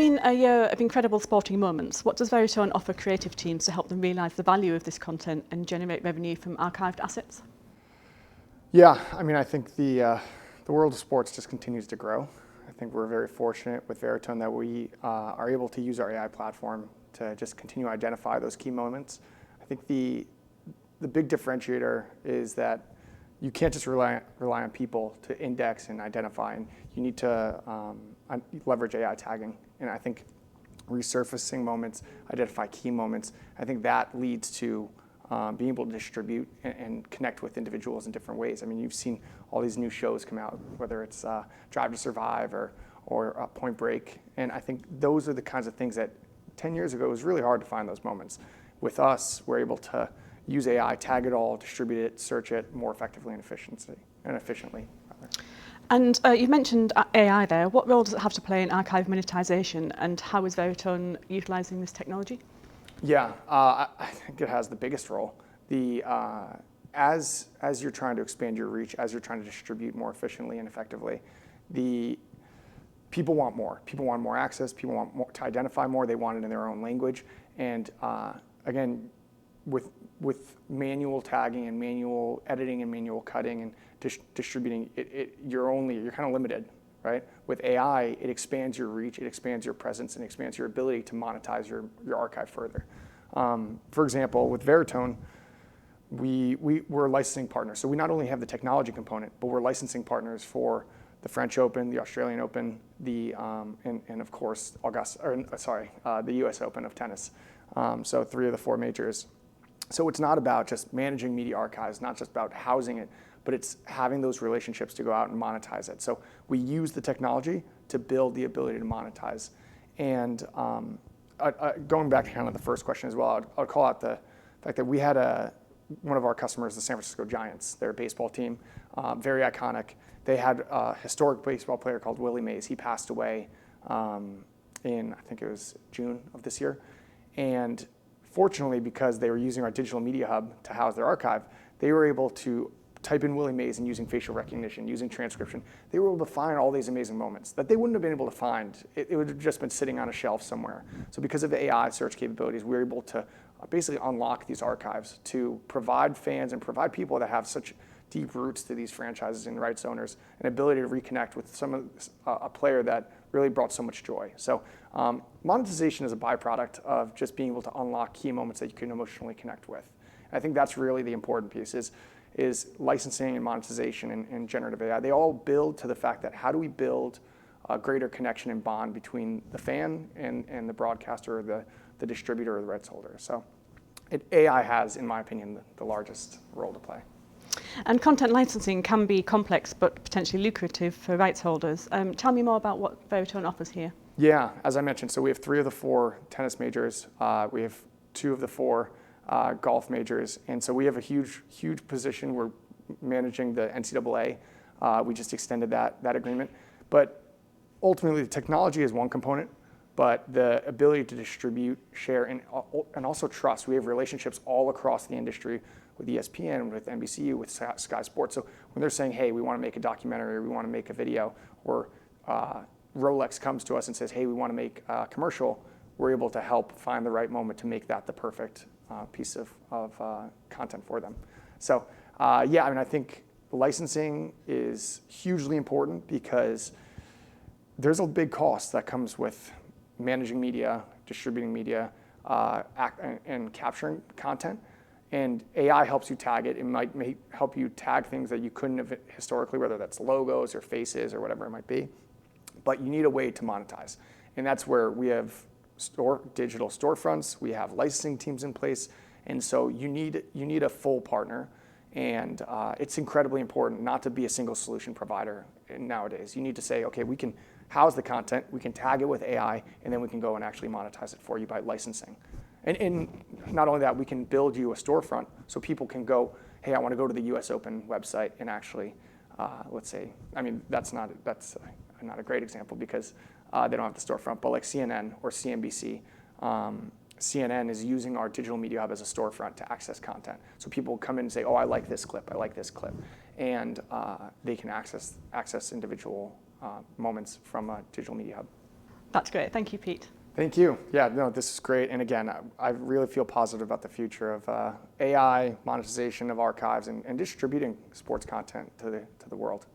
been a year of incredible sporting moments. What does Veritone offer creative teams to help them realise the value of this content and generate revenue from archived assets? Yeah, I mean, I think the world of sports just continues to grow. I think we're very fortunate with Veritone that we are able to use our AI platform to just continue to identify those key moments. I think the big differentiator is that you can't just rely on people to index and identify, and you need to leverage AI tagging. And I think resurfacing moments, identify key moments, I think that leads to being able to distribute and connect with individuals in different ways. I mean, you've seen all these new shows come out, whether it's Drive to Survive or Point Break, and I think those are the kinds of things that 10 years ago it was really hard to find those moments. With us, we're able to use AI, tag it all, distribute it, search it more effectively and efficiently. And you've mentioned AI there. What role does it have to play in archive monetization, and how is Veritone utilising this technology? Yeah, I think it has the biggest role. As you're trying to expand your reach, as you're trying to distribute more efficiently and effectively, people want more. People want more access. People want more, to identify more. They want it in their own language. And again, with manual tagging and manual editing and manual cutting and distributing, you're kind of limited, right? With AI, it expands your reach, it expands your presence, and expands your ability to monetize your archive further. For example, with Veritone, we're a licensing partner. So we not only have the technology component, but we're licensing partners for the French Open, the Australian Open, and of course, the US Open of tennis. So 3 of the 4 majors. So it's not about just managing media archives, not just about housing it, but it's having those relationships to go out and monetize it. So we use the technology to build the ability to monetize. And going back to kind of the first question as well, I'll call out the fact that we had one of our customers, the San Francisco Giants, their baseball team, very iconic. They had a historic baseball player called Willie Mays. He passed away in, I think it was June of this year. And fortunately, because they were using our digital media hub to house their archive, they were able to type in Willie Mays and using facial recognition, using transcription, they were able to find all these amazing moments that they wouldn't have been able to find. It would have just been sitting on a shelf somewhere. So because of AI search capabilities, we were able to basically unlock these archives to provide fans and provide people that have such deep roots to these franchises and rights owners an ability to reconnect with a player that really brought so much joy. So monetization is a byproduct of just being able to unlock key moments that you can emotionally connect with. And I think that's really the important piece is licensing and monetization and generative AI. They all build to the fact that how do we build a greater connection and bond between the fan and the broadcaster or the distributor or the rights holder. So AI has, in my opinion, the largest role to play. And content licensing can be complex but potentially lucrative for rights holders. Tell me more about what Veritone offers here. Yeah, as I mentioned, so we have 3 of the 4 tennis majors. We have 2 of the 4 golf majors. And so we have a huge position. We're managing the NCAA. We just extended that agreement. But ultimately, the technology is one component, but the ability to distribute, share, and also trust. We have relationships all across the industry with ESPN, with NBC, with Sky Sports. So when they're saying, hey, we want to make a documentary, or we want to make a video, or Rolex comes to us and says, hey, we want to make a commercial, we're able to help find the right moment to make that the perfect piece of content for them. So yeah, I mean, I think licensing is hugely important because there's a big cost that comes with managing media, distributing media, and capturing content. And AI helps you tag it. It might help you tag things that you couldn't have historically, whether that's logos or faces or whatever it might be. But you need a way to monetize. And that's where we have digital storefronts, we have licensing teams in place. And so you need a full partner. And it's incredibly important not to be a single solution provider nowadays. You need to say, okay, we can house the content, we can tag it with AI, and then we can go and actually monetize it for you by licensing. And not only that, we can build you a storefront so people can go, hey, I want to go to the US Open website and actually, let's say, I mean, that's not a great example because they don't have the storefront, but like CNN or CNBC, CNN is using our digital media hub as a storefront to access content. So people come in and say, oh, I like this clip, and they can access individual moments from a digital media hub. That's great. Thank you, Pete. Thank you. Yeah, no, this is great. And again, I really feel positive about the future of AI, monetization of archives, and distributing sports content to the world.